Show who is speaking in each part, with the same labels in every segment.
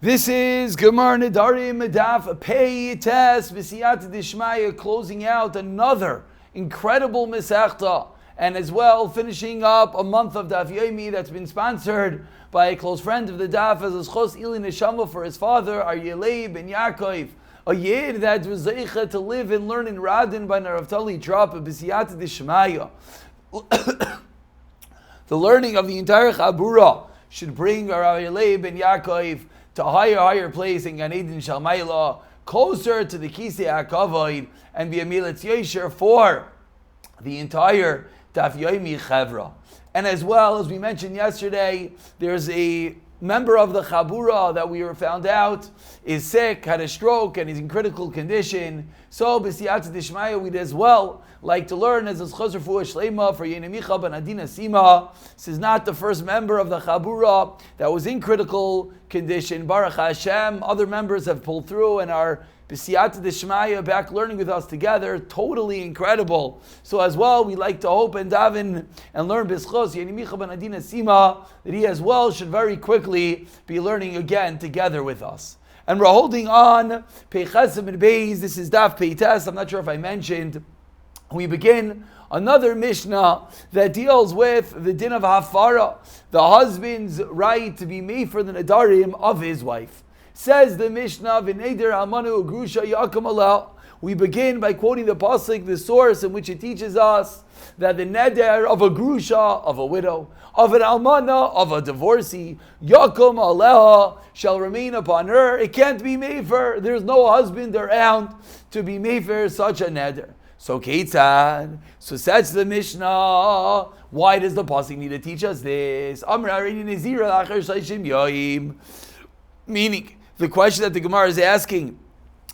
Speaker 1: This is Gemara Nedarim Daf Pei Tes B'siyata Dishmaya, closing out another incredible Masechta, and as well finishing up a month of Daf Yomi that's been sponsored by a close friend of the Daf as a Schos Ili Neshama for his father Aryelei ben Yaakov, a Yid that was zeicha to live and learn in Radin by Narav Trop B'siyata Dishmaya. The learning of the entire Chabura should bring Aryelei ben Yaakov to a higher place in Gan Eden Shalmayla, closer to the Kisei HaKavod, and be a Miletz Yosher for the entire Daf Yomi Chevra. And as well, as we mentioned yesterday, there's a member of the Chabura that we found out is sick, had a stroke, and is in critical condition. So, b'siyata dishmaya, we'd as well like to learn as a schos refuah shleima for Yenemicha ben Adina Sima. This is not the first member of the Chabura that was in critical condition. Baruch Hashem, other members have pulled through and are b'siyata dishmaya back learning with us together. Totally incredible. So as well, we like to hope and daven and learn b'schos Yenemicha ben Adina Sima that he as well should very quickly be learning again together with us. And we're holding on Pei Chesed and Beis. This is Daf Pei Tes. I'm not sure if I mentioned. We begin another Mishnah that deals with the din of Hafara, the husband's right to be made for the Nedarim of his wife. Says the Mishnah, V'neder Almanu Grusha Yakum Allah. We begin by quoting the pasuk, the source in which it teaches us that the neder of a grusha, of a widow, of an almana, of a divorcee, yakum aleha, shall remain upon her. It can't be made for. There's no husband around to be made for such a neder. So Ketzad, so says the Mishnah, why does the pasuk need to teach us this? Meaning, the question that the Gemara is asking,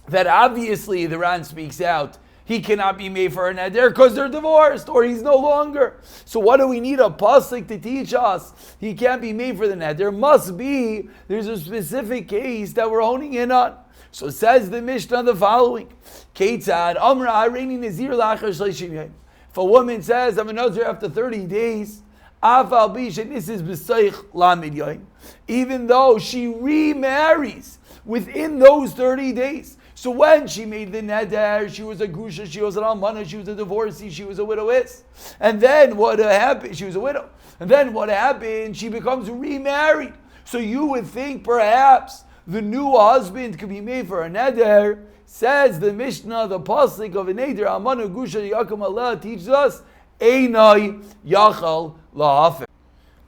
Speaker 1: that obviously the Ran speaks out, he cannot be made for a neder because they're divorced or he's no longer. So what do we need a pasuk to teach us? He can't be made for the neder. Must be there's a specific case that we're honing in on. So says the Mishnah the following: Ketzad Amra Hareini Nazir Lachar Shleishim Yom. If a woman says I'm a Nazir after 30 days, Afal Bishin, this is B'Seich Lamid Yom, even though she remarries within those 30 days. So when she made the neder, she was a grusha, she was an almana, she was a divorcee, she was a widowess. And then what happened? She was a widow. And then what happened? She becomes remarried. So you would think perhaps the new husband could be made for a neder. Says the Mishnah, the pasuk of a neder, almana grusha yakum Allah teaches us, Einai yachal lahafer.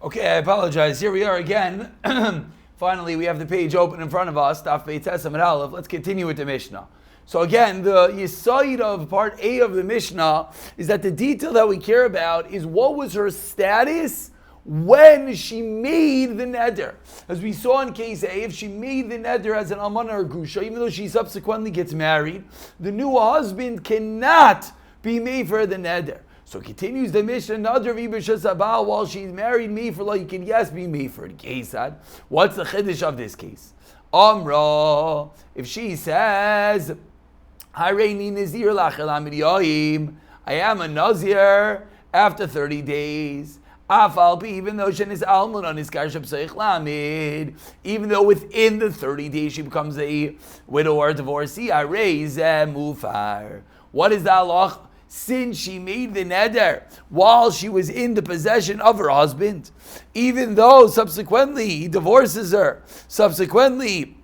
Speaker 1: Okay, I apologize. Here we are again. Finally, we have the page open in front of us, Daf Pei Tes Amud Aleph. Let's continue with the Mishnah. So again, the yesod of part A of the Mishnah is that the detail that we care about is what was her status when she made the neder. As we saw in case A, if she made the neder as an almana or grusha, even though she subsequently gets married, the new husband cannot be made for the neder. So continues the Mishnah, while she's married me for like, you can yes be me for Kesad. What's the chiddush of this case? Amra, if she says, I am a Nazir after 30 days. Even though even though within the 30 days she becomes a widow or a divorcee, I raise mufar. What is the halach? Since she made the neder while she was in the possession of her husband, even though subsequently he divorces her, subsequently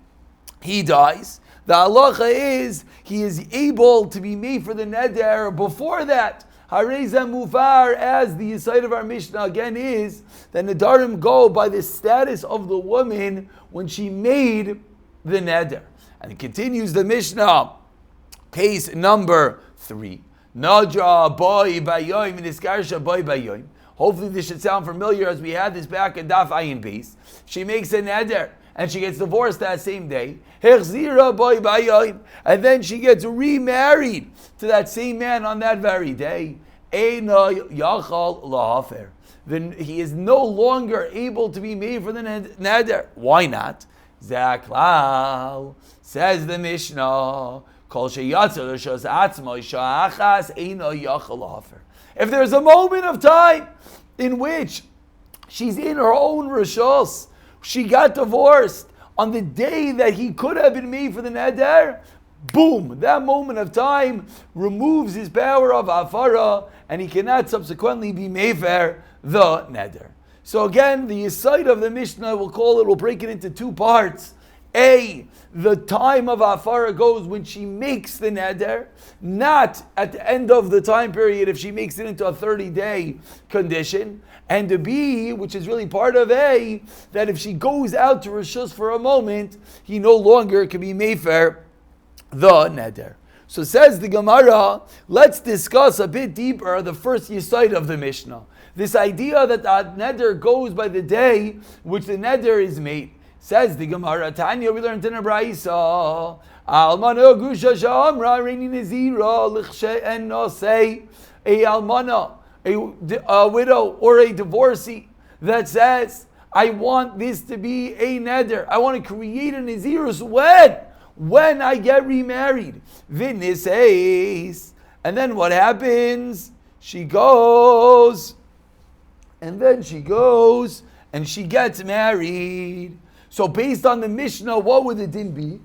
Speaker 1: he dies, the halacha is he is able to be made for the neder before that. Hareza mufar, as the side of our Mishnah again is that Nedarim go by the status of the woman when she made the neder. And it continues the Mishnah, case number 3. Nadra boy bayoim niskarsha boy bayoim. Hopefully this should sound familiar as we had this back in Daf Ayin Beis. She makes a neder and she gets divorced that same day. Hechzira boy bayoim, and then she gets remarried to that same man on that very day. Eina yachal lahafer. Then he is no longer able to be made for the neder. Why not? Zaklal, says the Mishnah. If there's a moment of time in which she's in her own rishos, she got divorced, on the day that he could have been made for the neder, boom, that moment of time removes his power of hafara, and he cannot subsequently be mefer the neder. So again, the side of the Mishnah, we'll break it into two parts. A, the time of hafara goes when she makes the neder, not at the end of the time period if she makes it into a 30-day condition. And B, which is really part of A, that if she goes out to Rishus for a moment, he no longer can be mefer the neder. So says the Gemara, let's discuss a bit deeper the first yesod of the Mishnah. This idea that the neder goes by the day which the neder is made. Says the Gemara, Tanya, we learned in a Braisa, Almana Gusha Shamra Reini Nazira Lichshe and Nosei, a Almana, a widow or a divorcee that says, I want this to be a neder. I want to create a nazirus when I get remarried. V'niseis. And then what happens? She goes and she gets married. So based on the Mishnah, what would the din be?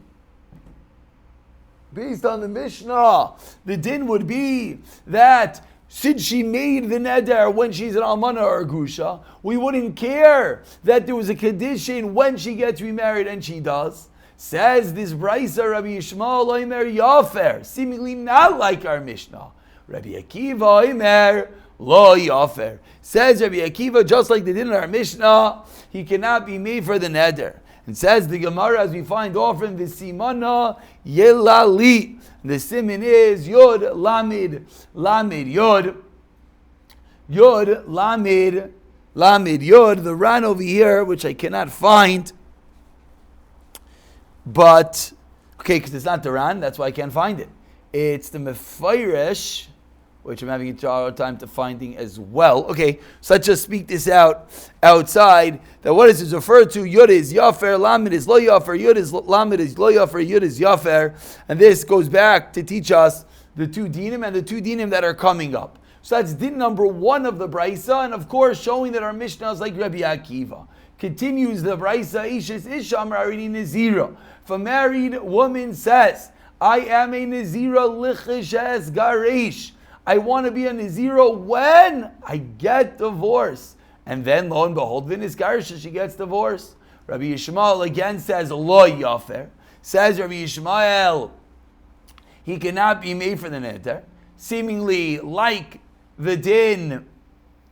Speaker 1: Based on the Mishnah, the din would be that since she made the neder when she's an almana or a grusha, we wouldn't care that there was a condition when she gets remarried, and she does. Says this Braisa, Rabbi Yishmael Omer Yafer, seemingly not like our Mishnah. Rabbi Akiva Omer Lo Yafer. Says Rabbi Akiva, just like they did in our Mishnah, he cannot be made for the neder. And says the Gemara, as we find often, the simana yelali. The siman is yod lamid yod lamid yod. The ran over here, which I cannot find, but okay, because it's not the ran, that's why I can't find it. It's the mefayresh, which I'm having a hard time to finding as well. Okay, so let's just speak this out outside. That what is referred to? Yud is yafer, lamed is lo yafer, yud is lamed is lo yafer, yud is yafer, and this goes back to teach us the two dinim and the two dinim that are coming up. So that's din number one of the Braisa, and of course showing that our Mishnah is like Rabbi Akiva. Continues the Braisa, Ishes Isham Rarini Nazira. If a married woman says, I am a Nazira licheshes garish, I want to be a Nazira when I get divorced. And then, lo and behold, Vinisgarisha, she gets divorced. Rabbi Yishmael again says, Lo Yafer. Says Rabbi Yishmael, he cannot be made for the neder. Seemingly like the din,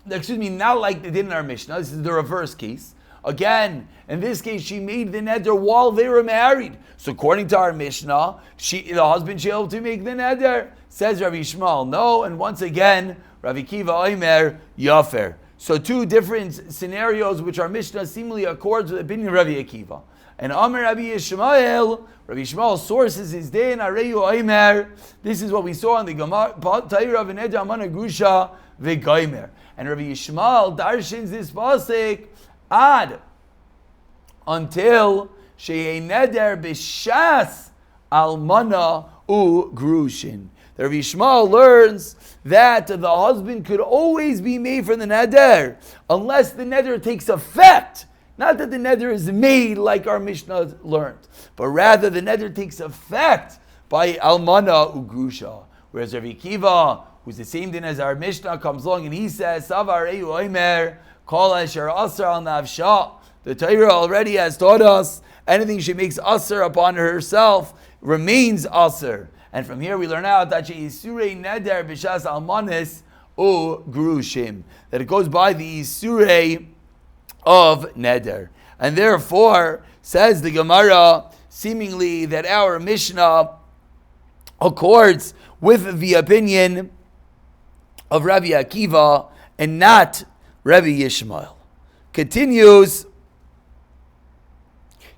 Speaker 1: not like the din in our Mishnah. This is the reverse case. Again, in this case, she made the neder while they were married. So according to our Mishnah, the husband should be able to make the neder. Says Rabbi Yishmael, no. And once again, Rabbi Kiva Omer Yafer. So two different scenarios which our Mishnah seemingly accords with the opinion of Rabbi Akiva. And Amar Rabbi Yishmael sources his day in Areyu Omer. This is what we saw in the Gemara, Ta'ira v'neder amana grusha v'goymer. And Rabbi Yishmael darshins this pasuk ad until sheyei neder b'shas almana u grushin. The Rabbi Yishmael learns that the husband could always be made for the neder unless the neder takes effect. Not that the neder is made like our Mishnah learned, but rather the neder takes effect by almana ugrusha. Whereas Rabbi Kiva, who's the same din as our Mishnah, comes along and he says, Savar Eyu Omer, Kol Asher Asar al Navsha. The Torah already has taught us anything she makes asar upon herself remains asar. And from here we learn out that she is surei neder b'shas almanis u grushim, that it goes by the surei of neder. And therefore, says the Gemara, seemingly that our Mishnah accords with the opinion of Rabbi Akiva and not Rabbi Yishmael. Continues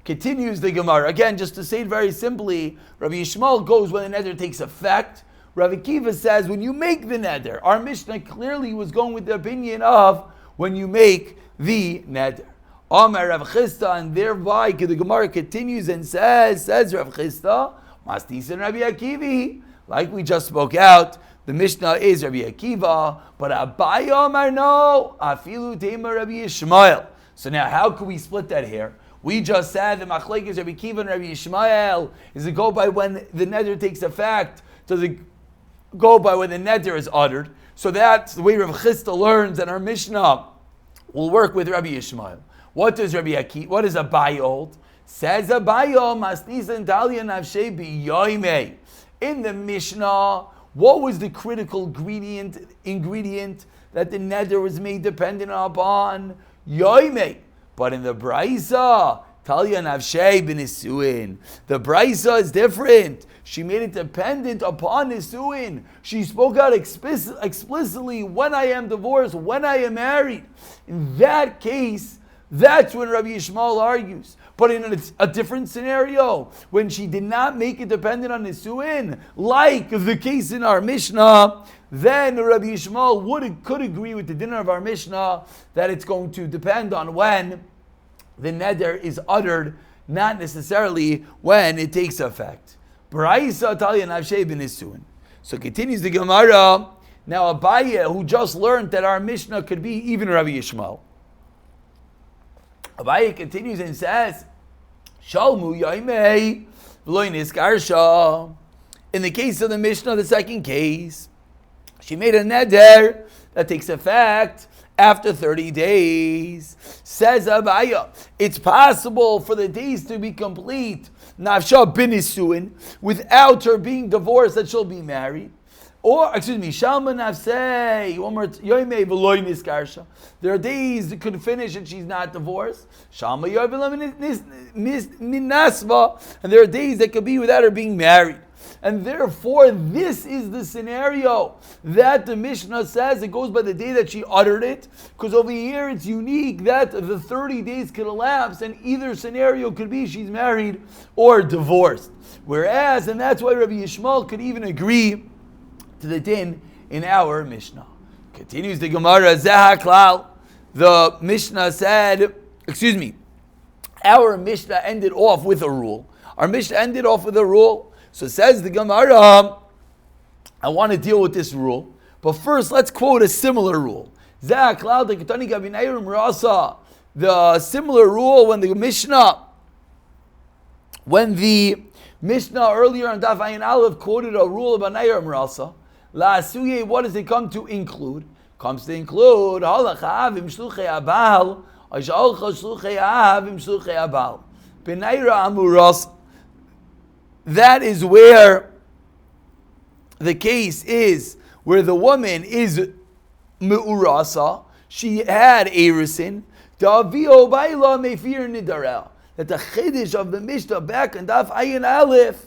Speaker 1: the Gemara. Again, just to say it very simply, Rabbi Yishmael goes when the neder takes effect. Rabbi Akiva says when you make the neder. Our Mishnah clearly was going with the opinion of when you make the neder. Amar Rav Chisda, and thereby the Gemara continues and says Rav Chisda, Mastis and Rabbi Akiva, like we just spoke out, the Mishnah is Rabbi Akiva, but Abaye Amar no, Afilu Tema Rabbi Yishmael. So now how can we split that here? We just said the machlekes Rabbi Kiva and Rabbi Yishmael is to go by when the neder takes effect. Does it go by when the neder is uttered? So that's the way Rav Chisda learns, and our Mishnah will work with Rabbi Yishmael. What does Abaye hold? Says Abaye, Masnisan Dalia Navshei B'yoimei. In the Mishnah, what was the critical ingredient that the neder was made dependent upon? Yoimei. But in the Braisa, Talia Navshei B'nisuin. The Braisa is different. She made it dependent upon Nisuin. She spoke out explicitly when I am divorced, when I am married. In that case, that's when Rabbi Yishmael argues. But in a different scenario, when she did not make it dependent on Nisuin, like the case in our Mishnah, then Rabbi Yishmael could agree with the dinner of our Mishnah that it's going to depend on when the neder is uttered, not necessarily when it takes effect. So continues the Gemara. Now Abaye, who just learned that our Mishnah could be even Rabbi Yishmael, Abaye continues and says, Shalmu Yaimei V'lo Niskarsha. In the case of the Mishnah, the second case, she made a neder that takes effect after 30 days. Says Abaye, it's possible for the days to be complete, Nafsha binisuin, without her being divorced, that she'll be married. Or, Shalma Nafsei, one more, Yoimei V'lo Niskarsha. There are days that could finish and she's not divorced. Shalma Yoimei Minasva, and there are days that could be without her being married. And therefore, this is the scenario that the Mishnah says it goes by the day that she uttered it, because over here it's unique that the 30 days could elapse, and either scenario could be she's married or divorced. Whereas, and that's why Rabbi Yishmael could even agree to the din in our Mishnah. Continues the Gemara, Zahaklal. The Mishnah said, our Mishnah ended off with a rule. So says the Gemara, I want to deal with this rule, but first let's quote a similar rule. The similar rule when the Mishnah earlier on Daf Ayin Aleph quoted a rule about Nayram Rasa. La Asuye, what does it come to include? Comes to include Halachav im Shluchei Abal, Ashalcha Shluchei Av im Shluchei Abal. Benayra Amuras. That is where the case is where the woman is me'urasa, she had erisin, Davio Baila Mefir Nidarel. That the chiddush of the Mishnah back in Daf Ayin Aleph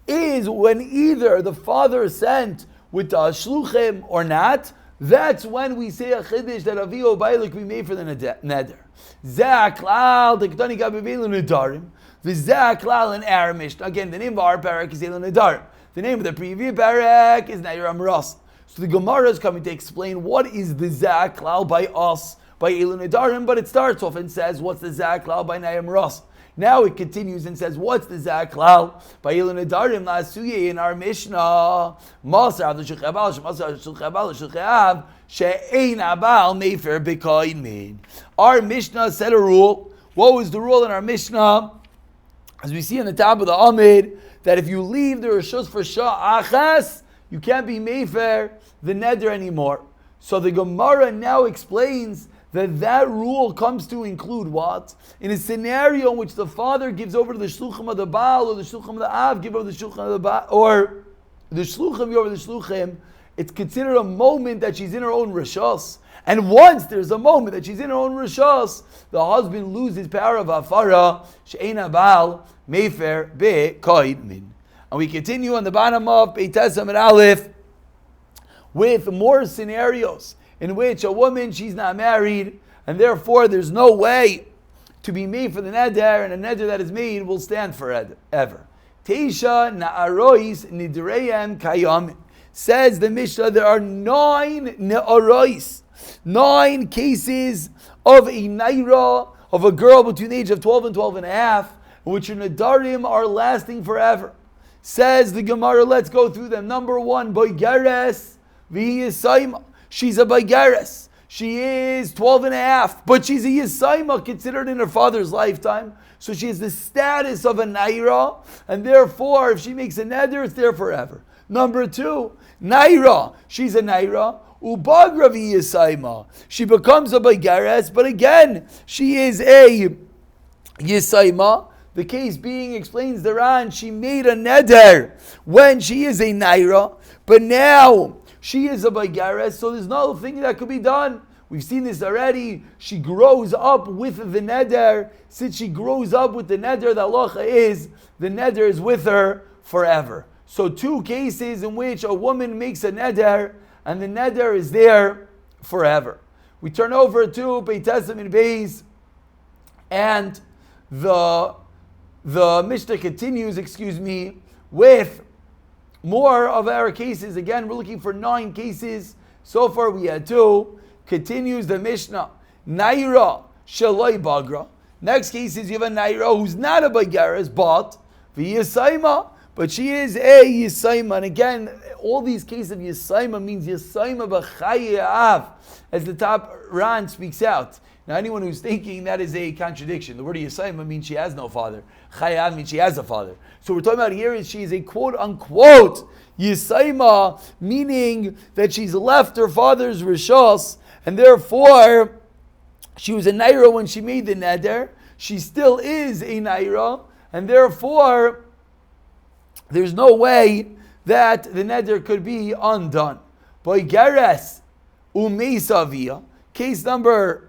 Speaker 1: is when either the father sent with the shluchim or not, that's when we say a chiddush that Avio Baila can be made for the neder. Zaklal, the Ketani Gabivelu Nedarim. V'zaklal in our Mishnah. Again, the name of our parak is Elon Nedarim. The name of the previous parak is Nayram Ras. So the Gemara is coming to explain what is the zaklal by us, by Elon Nedarim, but it starts off and says, what's the zaklal by Nayram Ras? Now it continues and says, what's the zaklal by Elon Nedarim la'asuye in our Mishnah? Masar l'shulchei abal, shemasar l'shulchei abal, l'shulchei av, she'ein abal mefer b'koyin min. Our Mishnah said a rule. What was the rule in our Mishnah? As we see on the top of the Amid, that if you leave the Rishus for Shah Achas, you can't be Mefer, the Neder anymore. So the Gemara now explains that rule comes to include what? In a scenario in which the father gives over to the Shluchim of the Baal, or the Shluchim of the Av give over the Shluchim of the Baal, or the Shluchim give over the Shluchim, it's considered a moment that she's in her own Rishus. And once there's a moment that she's in her own Rishos, the husband loses power of Afara, She'ein Abal, Mefer, Be, Koid, Min. And we continue on the bottom of Beites Amid Aleph with more scenarios in which a woman, she's not married, and therefore there's no way to be made for the neder, and a neder that is made will stand forever. Teisha Na'arois Nidreim Kayam. Says the Mishnah, there are 9 Na'arois, 9 cases of a naira, of a girl between the age of 12 and 12 and a half, in which her nedarim are lasting forever. Says the Gemara, let's go through them. Number 1, boigeres v'yisaima. She's a boigeres. She is 12 and a half, but she's a yisaima, considered in her father's lifetime. So she has the status of a naira, and therefore, if she makes a neder, it's there forever. Number two, naira. She's a naira. Ubagra v'yisaima. She becomes a baigares, but again, she is a yisaima. The case being, explains the Ran, she made a neder when she is a naira, but now she is a baigares, so there's no thing that could be done. We've seen this already. She grows up with the neder. Since she grows up with the neder, the halacha is the neder is with her forever. So two cases in which a woman makes a neder and the neder is there forever. We turn over to Beit Testament Beis, and the Mishnah continues, with more of our cases. Again, we're looking for 9 cases. So far we had 2. Continues the Mishnah. Naira shaloi bagra. Next case is you have a Naira who's not a bagaras, but v'yisaima, but she is a yisaima. And again, all these cases of yisaima means yisaima b'chayav, as the top Ran speaks out. Now, anyone who's thinking that is a contradiction, the word yisaima means she has no father. Chayav means she has a father. So we're talking about here is she is a quote unquote yisaima, meaning that she's left her father's rishos, and therefore she was a naira when she made the neder. She still is a naira, and therefore there's no way that the neder could be undone. Boigeres umeisavia, case number.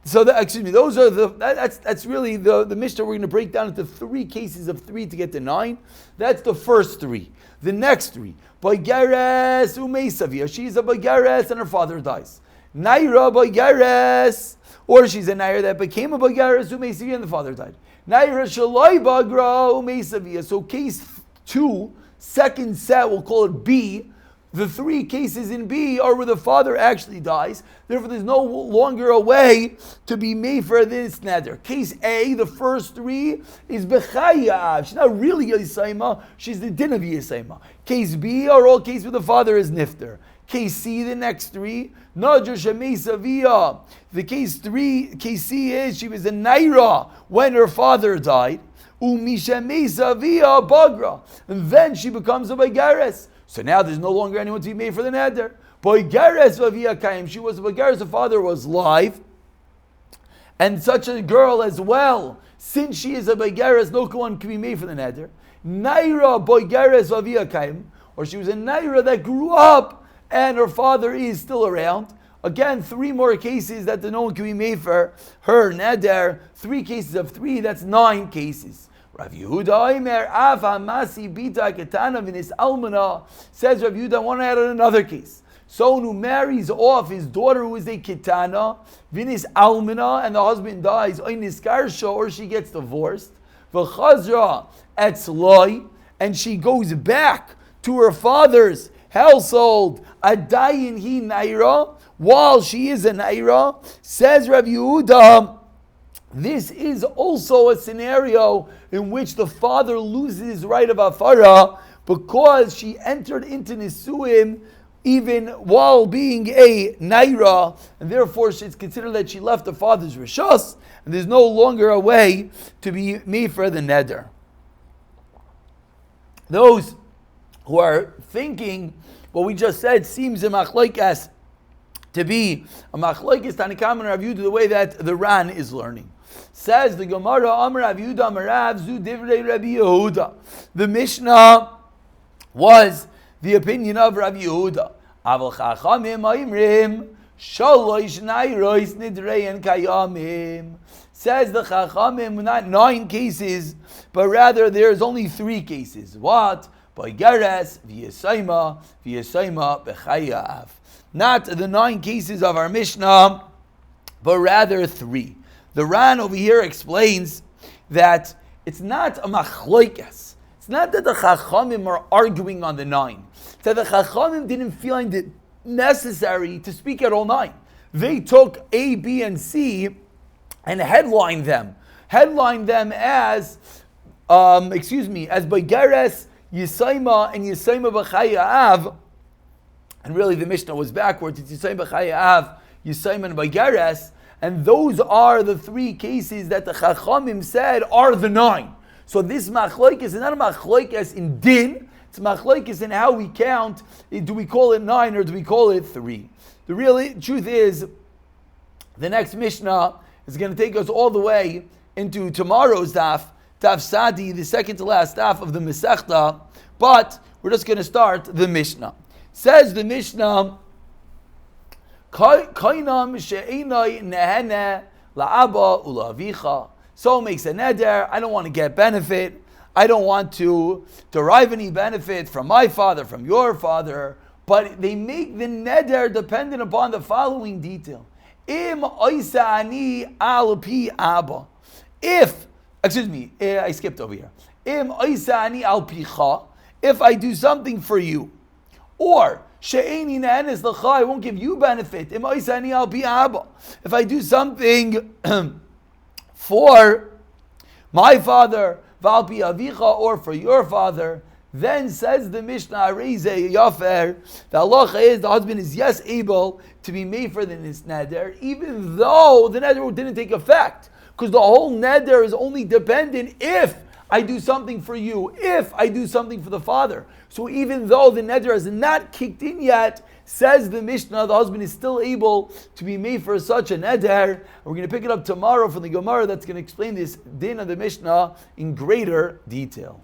Speaker 1: So those are that's really the Mishnah we're going to break down into 3 cases of 3 to get to 9. That's the first 3. The next 3, boigeres umeisavia, she's a boigeres and her father dies. Naira boigeres, or she's a naira that became a boigeres umeisavia and the father died. Naira shaloi bagra umeisavia. So case 2, second set, we'll call it B. The 3 cases in B are where the father actually dies. Therefore, there's no longer a way to be made for this neder. Case A, the first 3, is bechayav. She's not really a yisaima. She's the din of yisaima. Case B are all cases where the father is nifter. Case C, the next 3, Nadr Shemei Savia. The case C is she was a naira when her father died. Umishemei Savia Bagra. And then she becomes a baigares. So now there's no longer anyone to be made for the neder. Baigares Vavia Kaim. She was a baigares, her father was live. And such a girl as well, since she is a baigares, no one can be made for the neder. Naira Baigares Vavia Kaim. Or she was a naira that grew up and her father is still around. Again, 3 more cases that no one can be made for her neder. 3 cases of 3, that's 9 cases. Rav Yehuda Omer Av Hamasi Bita Ketana V'Nis Almana, says Rav Yehuda. I want to add another case. Someone who marries off his daughter who is a Ketana V'Nis Almana, and the husband dies, or she gets divorced. V'Chazra Etzloi, and she goes back to her father's household. Adayin hi naira, while she is a naira, says Rav Yehuda. This is also a scenario in which the father loses his right of afara because she entered into nisuim even while being a naira, and therefore it's considered that she left the father's rishos, and there's no longer a way to be made for the neder. Those who are thinking what we just said seems a machlokes to be a machlokes Tanakam and Rav Yehuda, the way that the Ran is learning. Says the Gemara, Amar Rav Yehuda Amar Rav Zu Divrei Rabbi Yehuda. The Mishnah was the opinion of Rav Yehuda. Aval Chachamim Aimrim Shalosh Nairos Nidrein Kayamim. Says the Chachamim, not 9 cases, but rather there's only 3 cases. What? Baigares v'yisaima b'chayav. Not the 9 cases of our Mishnah, but rather 3. The Ran over here explains that it's not a machlokes. It's not that the Chachamim are arguing on the 9. It's that the Chachamim didn't find it necessary to speak at all 9. They took A, B, and C and headlined them. Headlined them as, as Baigares, Yisaima, and Yisaima b'chayav. And really the Mishnah was backwards. It's Yisaima b'chayav, Yisaima and Baigares. And those are the 3 cases that the Chachamim said are the 9. So this machlokes is not a machlokes in din, it's a machlokes in how we count. Do we call it 9 or do we call it 3? The real truth is, the next Mishnah is going to take us all the way into tomorrow's daf, Daf Sadi, the second to last daf of the Masechta, but we're just going to start the Mishnah. Says the Mishnah, Kainam she'einai nehene la'aba u'la'avicha. So makes a neder, I don't want to get benefit, I don't want to derive any benefit from my father, from your father, but they make the neder dependent upon the following detail. Im oisani al pi abba. I skipped over here. Im oisani al picha. If I do something for you, or she'eni na'anis l'cha, I won't give you benefit. Im oisani al pi abba. If I do something for my father, val pi avicha, or for your father, then says the Mishnah, Reize Yafer, the halacha is the husband is yes able to be made for the neder, even though the neder didn't take effect. Because the whole neder is only dependent if I do something for you, if I do something for the father. So even though the neder has not kicked in yet, says the Mishnah, the husband is still able to be made for such a neder. We're going to pick it up tomorrow from the Gemara that's going to explain this din of the Mishnah in greater detail.